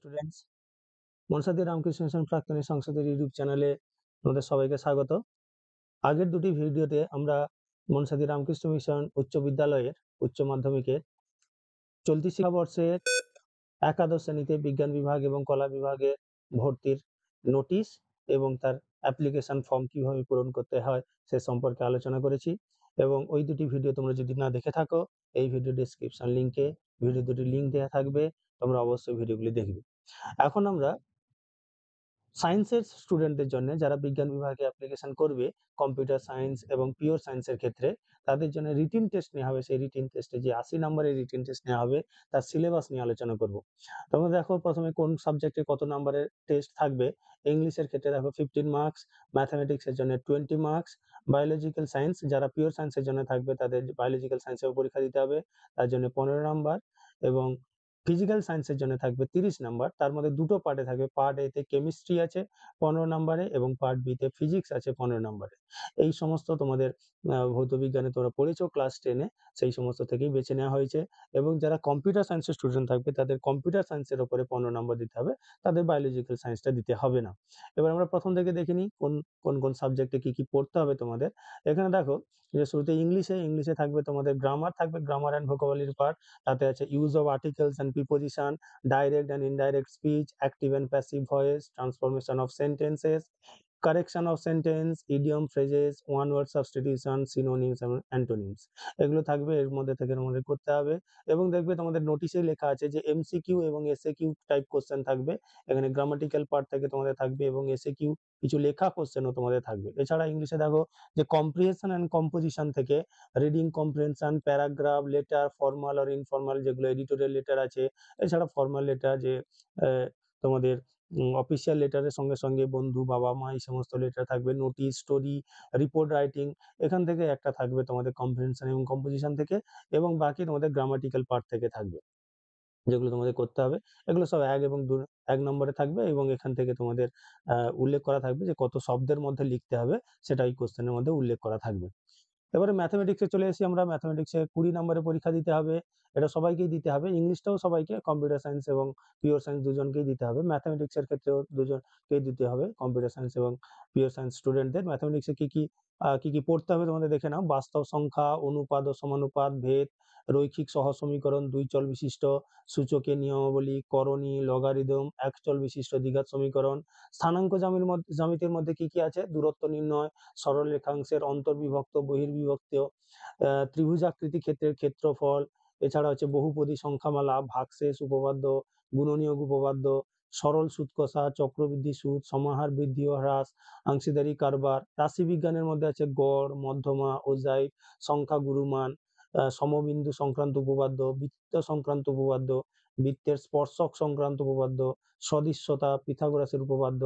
Students, মনসাদি Ramakrishna mission প্রাক্তনী সংসদের YouTube চ্যানেলে আমাদের সবাইকে স্বাগত। আগের দুটি ভিডিওতে আমরা মনসাদি রামকৃষ্ণ মিশন উচ্চ বিদ্যালয়ের উচ্চ মাধ্যমিকের চলতি শিক্ষাবর্ষের একাদশ শ্রেণীতে বিজ্ঞান বিভাগ এবং কলা বিভাগে ভর্তির নোটিশ এবং তার অ্যাপ্লিকেশন ফর্ম কিভাবে পূরণ করতে হয় সে সম্পর্কে আলোচনা করেছি। এবং ওই দুটি ভিডিও তোমরা যদি না দেখে থাকো, এই ভিডিও ডেসক্রিপশন লিঙ্কে ভিডিও দুটি লিঙ্ক দেওয়া থাকবে, তোমরা অবশ্যই ভিডিওগুলি দেখবে। এখন আমরা সায়েন্সের স্টুডেন্টদের জন্য যারা বিজ্ঞান বিভাগে অ্যাপ্লিকেশন করবে কম্পিউটার সায়েন্স এবং পিওর সায়েন্সের ক্ষেত্রে, তাদের জন্য রিটিন টেস্ট নেওয়া হবে। সেই রিটিন টেস্টে যে 80 নম্বরের রিটিন টেস্ট নেওয়া হবে তার সিলেবাস নিয়ে আলোচনা করব। তোমরা দেখো প্রথমে কোন সাবজেক্টে কত নম্বরের টেস্ট থাকবে। ইংলিশের ক্ষেত্রে দেখো 15 মার্কস, ম্যাথামেটিক্সের জন্য 20 মার্কস, বায়োলজিক্যাল সায়েন্স যারা পিওর সায়েন্সের জন্য থাকবে তাদের বায়োলজিক্যাল সায়েন্সেও পরীক্ষা দিতে হবে, তার জন্য 15 নম্বর, এবং ফিজিক্যাল সায়েন্সের জন্য থাকবে 30 নাম্বার। তার মধ্যে দুটো পার্টে থাকবে, পার্ট এ তে কেমিস্ট্রি আছে 15 নম্বরে এবং পার্ট বি তে ফিজিক্স আছে 15 নম্বরে। এই সমস্ত তোমাদের ভৌত বিজ্ঞানে তোমরা পড়েছো ক্লাস 10 এ, সেই সমস্ত থেকেই বেছে নেওয়া হয়েছে। এবং যারা কম্পিউটার সায়েন্সের স্টুডেন্ট থাকবে তাদের কম্পিউটার সায়েন্সের উপরে 15 নম্বর দিতে হবে, তাদের বায়োলজিক্যাল সায়েন্সটা দিতে হবে না। এবার আমরা প্রথম থেকে দেখে নিই কোন কোন সাবজেক্টে কি কি পড়তে হবে তোমাদের। এখানে দেখো যে শুরুতে ইংলিশে থাকবে তোমাদের গ্রামার থাকবে, গ্রামার অ্যান্ড ভোকাবুলারি পার্ট। তাতে আছে use of articles and preposition, direct and indirect speech, active and passive voice, transformation of sentences, correction of sentence, idiom, phrases, one word substitution, synonyms এবং অ্যান্টোনিমস, এগুলো থাকবে। এর মধ্যে থেকে আমাদের করতে হবে। এবং দেখবে তোমাদের নোটিশে লেখা আছে যে এমসিকিউ এবং এসএকিউ টাইপ কোশ্চেন থাকবে। এখানে গ্রামাটিক্যাল পার্ট থেকে তোমাদের থাকবে এবং এসএকিউ কিছু লেখা কোশ্চেনও তোমাদের থাকবে। এছাড়া ইংলিশে দেখো যে কম্প্রিহেনশন অ্যান্ড কম্পোজিশন থেকে reading comprehension, paragraph, letter, formal আর ইনফর্মাল যেগুলো এডিটোরিয়াল লেটার আছে, এছাড়া ফর্মাল লেটার যে তোমাদের অফিসিয়াল লেটারের সঙ্গে সঙ্গে বন্ধু, বাবা মা, এই সমস্ত লেটার থাকবে, নোটিশ, স্টোরি, রিপোর্ট রাইটিং, এখান থেকে একটা থাকবে তোমাদের কম্প্রিহেনশন এবং কম্পোজিশন থেকে, এবং বাকি তোমাদের গ্রামাটিক্যাল পার্ট থেকে থাকবে যেগুলো তোমাদের করতে হবে। এগুলো সব 1 এবং 1 নম্বরে থাকবে এবং এখান থেকে তোমাদের উল্লেখ করা থাকবে যে কত শব্দের মধ্যে লিখতে হবে, সেটা এই কোশ্চেনের মধ্যে উল্লেখ করা থাকবে। এবারে ম্যাথামেটিক্সে চলে এসেছি আমরা। ম্যাথামেটিক্সে 20 নম্বরের পরীক্ষা দিতে হবে। এটা সবাইকেই দিতে হবে। ইংলিশটাও সবাইকে, কম্পিউটার সায়েন্স এবং পিওর সায়েন্স দুজনকেই দিতে হবে। ম্যাথামেটিক্সের ক্ষেত্রেও দুজনকেই দিতে হবে, কম্পিউটার সায়েন্স এবং পিওর সায়েন্স স্টুডেন্টদের। ম্যাথামেটিক্সে কি কি পড়তে হবে তোমাদের দেখে নাও। বাস্তব সংখ্যা, অনুপাত ও সমানুপাত, ভেদ, রৈখিক সহসমীকরণ, দুই চল বিশিষ্ট সূচকের নিয়মাবলী, করণী, লগারিদম, এক চল বিশিষ্ট দ্বিঘাত সমীকরণ, স্থানাঙ্ক জ্যামিতির মধ্যে কি কি আছে, দূরত্ব নির্ণয়, সরল রেখাংশের অন্তর্বিভক্ত বহির্বিভক্ত, ত্রিভুজাকৃতি ক্ষেত্রের ক্ষেত্রফল, এছাড়া হচ্ছে বহুপদী সংখ্যামালা, ভাগশেষ উপপাদ্য, গুণনীয়ক উপপাদ্য, সরল সুদ কষা, চক্রবৃদ্ধি সুদ, সমাহার বৃদ্ধি ও হ্রাস, অংশীদারি কারবার। রাশিবিজ্ঞানের মধ্যে আছে গড়, মধ্যমা, ওজাইভ, সংখ্যা গুরুমান, সমবিন্দু সংক্রান্ত উপপাদ্য, বৃত্ত সংক্রান্ত উপপাদ্য, বৃত্তের স্পর্শক সংক্রান্ত উপপাদ্য, সদৃশ্যতা, পিথাগোরাসের উপপাদ্য,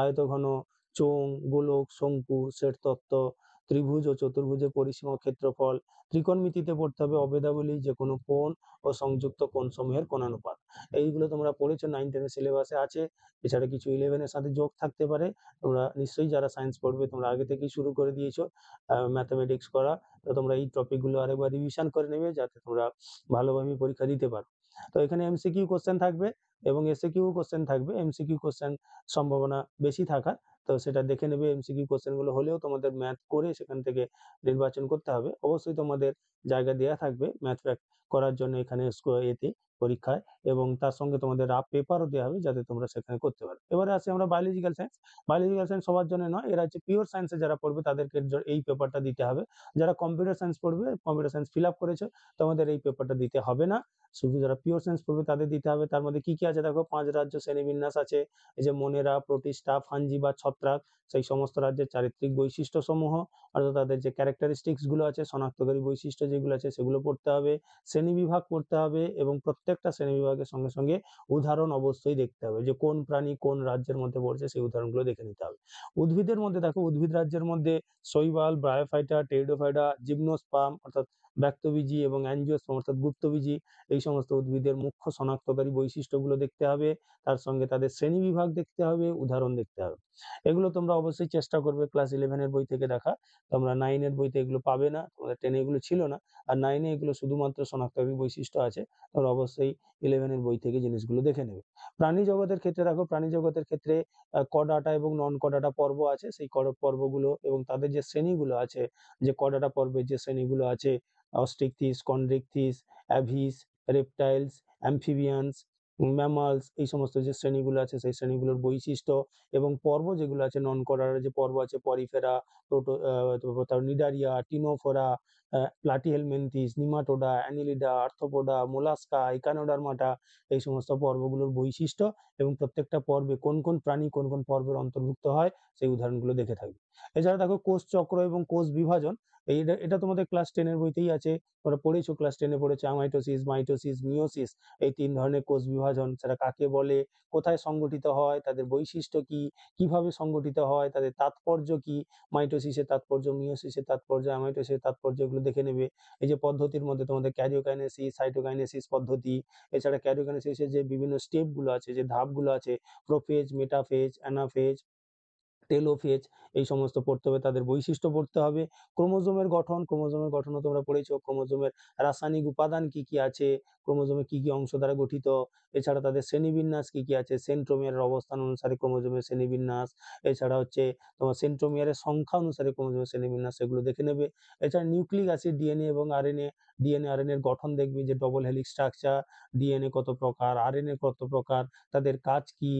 আয়তঘন, চোঙ, গোলক, শঙ্কু, সেট তত্ত্ব, ত্রিভুজ ও চতুর্ভুজের পরিসীমা, ক্ষেত্রফল। ত্রিকোণমিতিতে পড়তে হবে অভেদাবলী, যে কোনো কোণ ও সংযুক্ত কোণ সমূহের কোণানুপাত। এইগুলো তোমরা পড়েছো, 9-10 এর সিলেবাসে আছে। এছাড়া কিছু 11 এর সাথে যোগ থাকতে পারে। তোমরা নিশ্চয়ই যারা সায়েন্স পড়বে তোমরা আগে থেকেই শুরু করে দিয়েছো ম্যাথামেটিক্স করা, তো তোমরা এই টপিকগুলো আরেকবার রিভিশন করে নেবে যাতে তোমরা ভালোভাবে পরীক্ষা দিতে পারো। তো এখানে এমসিকিউ কোশ্চেন থাকবে এবং এসএকিউ কোশ্চেন থাকবে। এমসিকিউ কোশ্চেন সম্ভাবনা বেশি থাকার, তো সেটা দেখে নেবে। এমসিকিউ কোশ্চেন গুলো হলেও তোমাদের ম্যাথ করে সেখান থেকে নির্বাচন করতে হবে। অবশ্যই তোমাদের জায়গা দেওয়া থাকবে ম্যাথ করার জন্য এখানে এতে পরীক্ষায়, এবং তার সঙ্গে তোমাদের রাফ পেপারও দেওয়া হবে যাতে তোমরা সেখানে করতে পারো। এবারে আসি আমরা বায়োলজিক্যাল সায়েন্স। বায়োলজিক্যাল সায়েন্স সবার জন্য নয়, এরা হচ্ছে পিওর সায়েন্সে যারা পড়বে তাদেরকে এই পেপারটা দিতে হবে। যারা কম্পিউটার সায়েন্স পড়বে, কম্পিউটার সায়েন্স ফিল আপ করেছো, তোমাদের এই পেপারটা দিতে হবে না। শুধু যারা পিওর সায়েন্স পড়বে তাদের দিতে হবে। তার মধ্যে কি কি আছে দেখো, 5 রাজ্য শ্রেণীবিন্যাস আছে। এই যে মনেরা, প্রোটিস্টা, ফাঞ্জি বা ছত্রাক, সেই সমস্ত রাজ্যের চারিত্রিক বৈশিষ্ট্য সমূহ, অর্থাৎ তাদের যে ক্যারেক্টারিস্টিক্স গুলো আছে, শনাক্তকারী বৈশিষ্ট্য যেগুলো আছে সেগুলো পড়তে হবে। শ্রেণীবিভাগ পড়তে হবে এবং প্রত্যেকটা শ্রেণীবিভাগের সঙ্গে সঙ্গে উদাহরণ অবশ্যই দেখতে হবে, যে কোন প্রাণী কোন রাজ্যের মধ্যে পড়ছে সেই উদাহরণগুলো দেখে নিতে হবে। উদ্ভিদের মধ্যে দেখো, উদ্ভিদ রাজ্যের মধ্যে শৈবাল, ব্রায়োফাইটা, টেরিডোফাইটা, জিমনোস্পার্ম অর্থাৎ ব্যক্তবীজী এবং অ্যাঞ্জিওস্পার্ম অর্থাৎ গুপ্তবীজী, এই সমস্ত উদ্ভিদের মুখ্য শনাক্তকারী বৈশিষ্ট্যগুলো দেখতে হবে। তার সঙ্গে তাদের শ্রেণীবিভাগ দেখতে হবে, উদাহরণ দেখতে হবে। এগুলো তোমরা অবশ্যই চেষ্টা করবে ক্লাস 11 এর বই থেকে দেখা। তোমরা 9 এর বইতে এগুলো পাবে না, তোমাদের 10 এ এগুলো ছিল না। আর 9 এ এগুলো শুধুমাত্র শনাক্তকারী বৈশিষ্ট্য আছে। তোমরা অবশ্যই 11 এর বই থেকে জিনিসগুলো দেখে নেবে। প্রাণী জগতের ক্ষেত্রে দেখো, প্রাণী জগতের ক্ষেত্রে কডাটা এবং নন কডাটা পর্ব আছে। সেই পর্বগুলো এবং তাদের যে শ্রেণীগুলো আছে, যে কডাটা পর্বের যে শ্রেণীগুলো আছে, অস্ট্রিকথিস, কন্ড্রিকথিস, অ্যাভিস, রেপটাইলস, অ্যাম্ফিবিয়ানস, ম্যামালস, এই সমস্ত যে শ্রেণীগুলো আছে সেই শ্রেণীগুলোর বৈশিষ্ট্য এবং পর্ব যেগুলো আছে, নন কডার যে পর্ব আছে, পরিফেরা, তারপর Cnidaria, Ctenophora, Platyhelminthes, Nematoda, Annelida, Arthropoda, Mollusca, Echinodermata, এই সমস্ত পর্বগুলোর বৈশিষ্ট্য এবং প্রত্যেকটা পর্বে কোন কোন প্রাণী কোন কোন পর্বের অন্তর্ভুক্ত হয় সেই উদাহরণগুলো দেখে থাকবে। এছাড়া দেখো কোষ চক্র এবং কোষ বিভাজন, এটা তোমাদের ক্লাস 10 এর বইতেই আছে। তোমরা পড়েছো, ক্লাস 10 এ পড়েছো অ্যামাইটোসিস, মাইটোসিস, মিয়োসিস, এই 3 ধরনের কোষ বিভাজন। সেটা কাকে বলে, কোথায় সংগঠিত হয়, তাদের বৈশিষ্ট্য কি, কিভাবে সংগঠিত হয়, তাদের তাৎপর্য কি, মাইটোসিসের তাৎপর্য, মিয়োসিসের তাৎপর্য, অ্যামাইটোসিসের তাৎপর্য, এগুলো দেখে নেবে। এই যে পদ্ধতির মধ্যে তোমাদের ক্যারিওকাইনেসিস, সাইটোকাইনেসিস পদ্ধতি, এছাড়া ক্যারিওকাইনেসিসের যে বিভিন্ন স্টেপ গুলো আছে, যে ধাপগুলো আছে, প্রোফেজ, মেটাফেজ, অ্যানাফেজ, টেলোফেজ, এই সমস্ত পড়তে হবে, তাদের বৈশিষ্ট্য পড়তে হবে। ক্রোমোজোমের গঠনও তোমরা পড়েছো। ক্রোমোজোমের রাসায়নিক উপাদান কি কি আছে, ক্রোমোজোমে কি কি অংশ দ্বারা গঠিত, এছাড়া তাদের শ্রেণীবিন্যাস কি কি আছে, সেন্ট্রোমিয়ারের অবস্থান অনুসারে ক্রোমোজোমের শ্রেণীবিন্যাস, এছাড়া হচ্ছে তোমার সেন্ট্রোমিয়ারের সংখ্যা অনুসারে ক্রোমোজোমের শ্রেণীবিন্যাস, এগুলো দেখে নেবে। এছাড়া নিউক্লিক অ্যাসিড, ডিএনএ এবং আরএনএ, ডিএনএ এর গঠন দেখবে, যে ডবল হেলিক্স স্ট্রাকচার, ডিএনএ কত প্রকার, আরএনএ কত প্রকার, তাদের কাজ কি,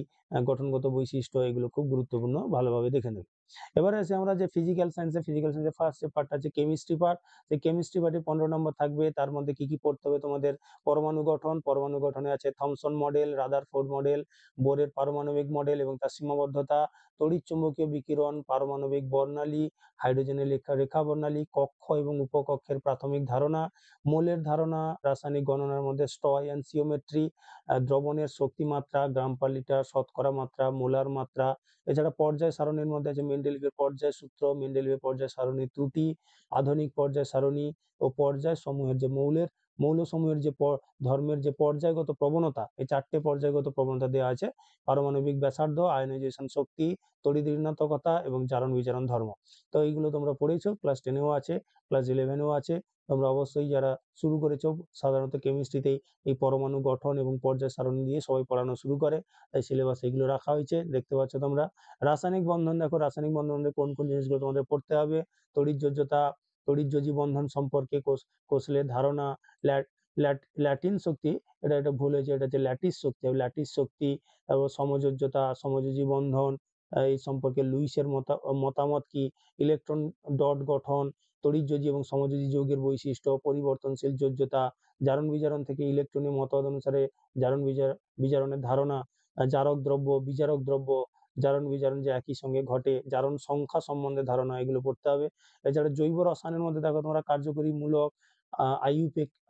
গঠনগত বৈশিষ্ট্য, এগুলো খুব গুরুত্বপূর্ণ, ভালোভাবে দেখে নেবে। এবারে আসি আমরা যে ফিজিক্যাল সায়েন্সের ফার্স্ট যে পার্ট আছে কেমিস্ট্রি পার্ট। সেই কেমিস্ট্রি পার্টে 15 নম্বর থাকবে। তার মধ্যে কি কি পড়তে হবে তোমাদের, পরমাণু গঠন, পরমাণু গঠনে আছে থমসন মডেল, রাদারফোর্ড মডেল, বোরের পারমাণবিক মডেল এবং তার সীমাবদ্ধতা, তড়িৎ চুম্বকীয় বিকিরণ, পারমাণবিক বর্ণালী, হাইড্রোজেনের রেখা বর্ণালী, কক্ষ এবং উপকক্ষের প্রাথমিক ধারণা, মোলের ধারণা, রাসায়নিক গণনার মধ্যে স্টয়এনসিওমেট্রি, দ্রবণের শক্তিমাত্রা, গ্রাম পার লিটার, শতকরা মাত্রা, মোলার মাত্রা। এছাড়া পর্যায় সারণীর মধ্যে আছে মেন্ডেলিভের পর্যায় সূত্র, মেন্ডেলিভের পর্যায় সারণীর ত্রুটি, আধুনিক পর্যায় সারণী ও পর্যায় সমূহের যে মৌলসমূহের যে ধর্মের যে পর্যায়গত প্রবণতা, এই 4টে পর্যায়গত প্রবণতা দেওয়া আছে। পারমাণবিক ব্যাসার্ধ, আয়নাইজেশন শক্তি, তড়িৎ ঋণাত্মকতা এবং জারণ বিজারণ ধর্ম। তো এইগুলো তোমরা পড়েছো, ক্লাস 10 এও আছে, ক্লাস 11 এও আছে। তোমরা অবশ্যই যারা শুরু করেছো, সাধারণত কেমিস্ট্রিতেই এই পরমাণু গঠন এবং পর্যায় সারণী দিয়ে সবাই পড়ানো শুরু করে, তাই সিলেবাসে এগুলো রাখা হয়েছে, দেখতে পাচ্ছ তোমরা। রাসায়নিক বন্ধন দেখো, রাসায়নিক বন্ধনের কোন কোন জিনিসগুলো তোমাদের পড়তে হবে, তড়িৎযোজ্যতা, তড়িৎযোজী বন্ধন সম্পর্কে কোসলের ধারণা, ল্যাটিন শক্তি, এটা ভুল হয়েছে, এটা হচ্ছে ল্যাটিস শক্তি, তারপর সমযোজ্যতা, সমযোজী বন্ধন, এই সম্পর্কে লুইসের মতামত কি, ইলেকট্রন ডট গঠন, তড়িৎযোজী এবং সমযোজী যৌগের বৈশিষ্ট্য, পরিবর্তনশীল যোজ্যতা, জারণ বিজারণ থেকে ইলেকট্রনের মতবাদ অনুসারে জারণ বিজারণের ধারণা, জারক দ্রব্য, বিজারক দ্রব্য, জারণ বিজারণ যে একই সঙ্গে ঘটে, জারণ সংখ্যা সম্বন্ধে ধারণা, এগুলো পড়তে হবে। এছাড়া জৈব রসায়নের মধ্যে দেখো তোমরা কার্যকরী মূলক,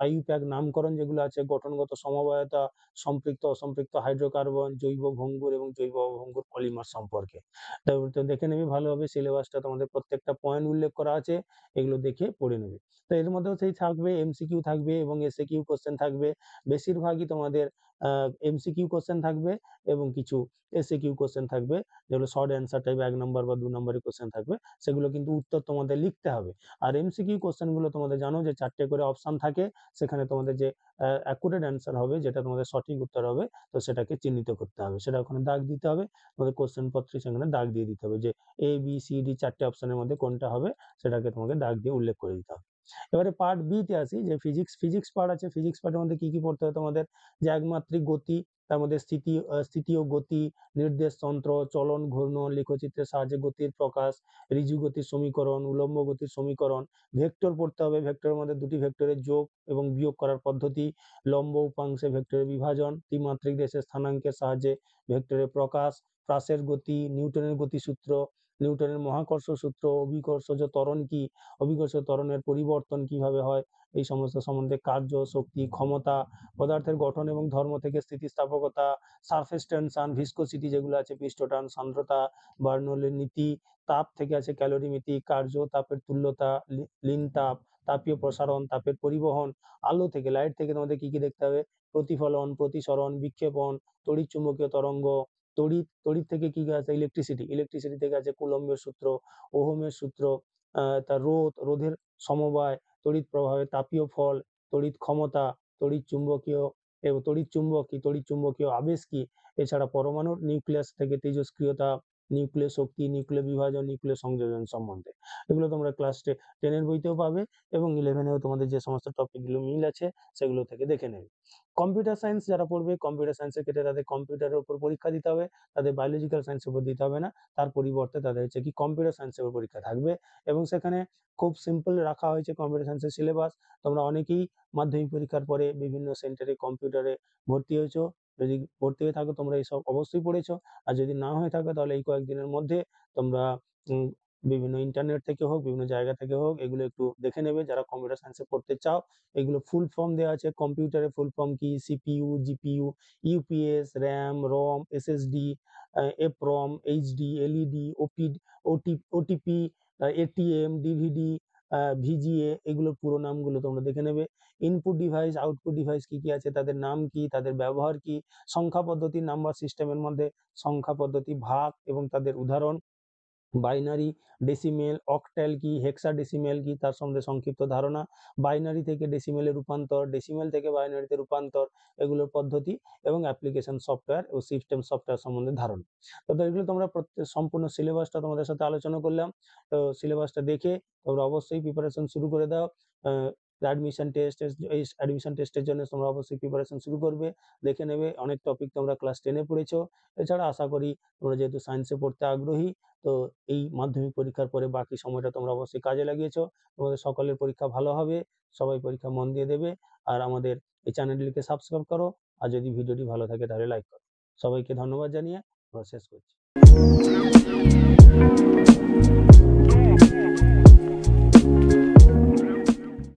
আইইউপ্যাক নামকরণ যেগুলো আছে, গঠনগত সমবায়তা, সম্পৃক্ত অসম্পৃক্ত হাইড্রোকার্বন, জৈব ভঙ্গুর এবং জৈব অভঙ্গুর পলিমার সম্পর্কে। তো দেখে নেবে ভালোভাবে, সিলেবাসটা তোমাদের প্রত্যেকটা পয়েন্ট উল্লেখ করা আছে, এগুলো দেখে পড়ে নেবে। তো এর মধ্যেও সেই থাকবে, এমসিকিউ থাকবে এবং এসএকিউ কোশ্চেন থাকবে। বেশিরভাগই তোমাদের এমসিকিউ কোশ্চেন থাকবে এবং কিছু এসএকিউ কোশ্চেন থাকবে, যেগুলো শর্ট অ্যান্সার টাইপ 1 নম্বর বা 2 নম্বরের কোশ্চেন থাকবে। সেগুলো কিন্তু উত্তর তোমাদের লিখতে হবে। আর এমসিকিউ কোশ্চেন গুলো তোমাদের জানো যে 4টে করে অপশন থাকে, সেখানে তোমাদের যে অ্যাকুরেট অ্যান্সার হবে, যেটা তোমাদের সঠিক উত্তর হবে, তো সেটাকে চিহ্নিত করতে হবে, সেটা ওখানে দাগ দিতে হবে। তোমাদের কোশ্চেন পত্রে সেখানে দাগ দিয়ে দিতে হবে যে এ বি সি ডি 4টে অপশনের মধ্যে কোনটা হবে, সেটাকে তোমাকে দাগ দিয়ে উল্লেখ করে দিতে হবে। এবারে পার্ট বি তে আসি, যে ফিজিক্স পার্ট আছে। ফিজিক্স পার্টের মধ্যে কি কি পড়তে হবে তোমাদের, যে একমাত্রিক গতি, তার মধ্যে স্থিতি ও গতি, নির্দেশ তন্ত্র, চলন ঘূর্ণন, লেখচিত্রের সাহায্যে গতির প্রকাশ, ঋজু গতির সমীকরণ, উলম্ব গতির সমীকরণ, ভেক্টর পড়তে হবে। ভেক্টরের মধ্যে দুটি ভেক্টরের যোগ এবং বিয়োগ করার পদ্ধতি, লম্ব উপাংশে ভেক্টরের বিভাজন, ত্রিমাত্রিক দেশের স্থানাঙ্কের সাহায্যে ভেক্টরের প্রকাশ, প্রাসের গতি, নিউটনের গতিসূত্র, নিউটনের মহাকর্ষ সূত্র, অভিকর্ষজ ত্বরণ কি, অভিকর্ষ ত্বরণের পরিবর্তন কিভাবে হয়, এই সমস্ত সম্বন্ধে কার্য, শক্তি, ক্ষমতা, পদার্থের গঠন এবং ধর্ম থেকে স্থিতিস্থাপকতা, সারফেস টেনশন, ভিসকোসিটি যেগুলো আছে, পৃষ্ঠটান, সান্দ্রতা, বার্নৌলির নীতি, তাপ থেকে আছে ক্যালোরিমিতি, কার্য, তাপের তুল্যতা, লিন তাপ, তাপীয় প্রসারণ, তাপের পরিবহন, আলো থেকে, লাইট থেকে তোমাদের কি কি দেখতে হবে, প্রতিফলন, প্রতিসরণ, বিক্ষেপণ, তড়িৎ চুম্বকীয় তরঙ্গ, তড়িৎ থেকে কি আছে ইলেকট্রিসিটি থেকে আছে কুলম্বের সূত্র, ওহমের সূত্র, তার রোধের সমবায়, তড়িৎ প্রবাহের তাপীয় ফল, তড়িৎ ক্ষমতা, তড়িৎ চুম্বকীয় আবেশ কি, এছাড়া পরমাণুর নিউক্লিয়াস থেকে তেজস্ক্রিয়তা, নিউক্লিয় শক্তি, নিউক্লিয় বিভাজন, নিউক্লিয় সংযোজন সম্বন্ধে। এগুলো তোমরা ক্লাস 10 বইতেও পাবে এবং 11 তোমাদের যে সমস্ত টপিকগুলো মিল আছে সেগুলো থেকে দেখে নেবে। কম্পিউটার সায়েন্স যারা পড়বে, কম্পিউটার সায়েন্সের ক্ষেত্রে তাদের কম্পিউটারের উপর পরীক্ষা দিতে হবে, তাদের বায়োলজিক্যাল সায়েন্সের উপর দিতে হবে না, তার পরিবর্তে তাদের হচ্ছে কি কম্পিউটার সায়েন্সের উপর পরীক্ষা থাকবে এবং সেখানে খুব সিম্পল রাখা হয়েছে কম্পিউটার সায়েন্সের সিলেবাস। তোমরা অনেকেই মাধ্যমিক পরীক্ষার পরে বিভিন্ন সেন্টারে কম্পিউটারে ভর্তি হয়েছো, যদি ভর্তি হয়ে থাকো তোমরা এইসব অবশ্যই পড়েছো, আর যদি না হয়ে থাকে তাহলে এই কয়েকদিনের মধ্যে তোমরা বিভিন্ন ইন্টারনেট থেকে হোক, বিভিন্ন জায়গা থেকে হোক, এগুলো একটু দেখে নেবে যারা কম্পিউটার সায়েন্সে পড়তে চাও। এগুলো ফুল ফর্ম দেওয়া আছে, কম্পিউটারের ফুল ফর্ম কি, CPU, GPU, UPS, RAM, ROM, SSD, EPROM, HD, LED, OTP, ATM, DVD, VGA, এগুলোর পুরো নামগুলো তোমরা দেখে নেবে। ইনপুট ডিভাইস, আউটপুট ডিভাইস কি কি আছে, তাদের নাম কি, তাদের ব্যবহার কি, সংখ্যা পদ্ধতি, নাম্বার সিস্টেমের মধ্যে সংখ্যা পদ্ধতি, ভাগ এবং তাদের উদাহরণ, বাইনারি, ডেসিমেল, অক্টাল কি, হেক্সাডেসিমেল কি, তার সম্বন্ধে সংক্ষিপ্ত ধারণা, বাইনারি থেকে ডেসিমেলে রূপান্তর, ডেসিমেল থেকে বাইনারিতে রূপান্তর, এগুলোর পদ্ধতি এবং অ্যাপ্লিকেশন সফটওয়্যার ও সিস্টেম সফটওয়্যার সম্বন্ধে ধারণা। তো এগুলো তোমরা সম্পূর্ণ সিলেবাসটা তোমাদের সাথে আলোচনা করলাম। তো সিলেবাসটা দেখে তোমরা অবশ্যই প্রিপারেশন শুরু করে দাও। অ্যাডমিশন টেস্টের জন্য তোমরা অবশ্যই প্রিপারেশন শুরু করবে, দেখে নেবে। অনেক টপিক তোমরা ক্লাস 10 পড়েছো, এছাড়া আশা করি তোমরা যেহেতু সায়েন্সে পড়তে আগ্রহী, তো এই মাধ্যমিক পরীক্ষার পরে বাকি সময়টা তোমরা অবশ্যই কাজে লাগিয়েছো। তোমাদের সকলের পরীক্ষা ভালো হবে, সবাই পরীক্ষা মন দিয়ে দেবে। আর আমাদের এই চ্যানেলটিকে সাবস্ক্রাইব করো, আর যদি ভিডিওটি ভালো থাকে তাহলে লাইক করো। সবাইকে ধন্যবাদ জানিয়ে আমরা শেষ করছি।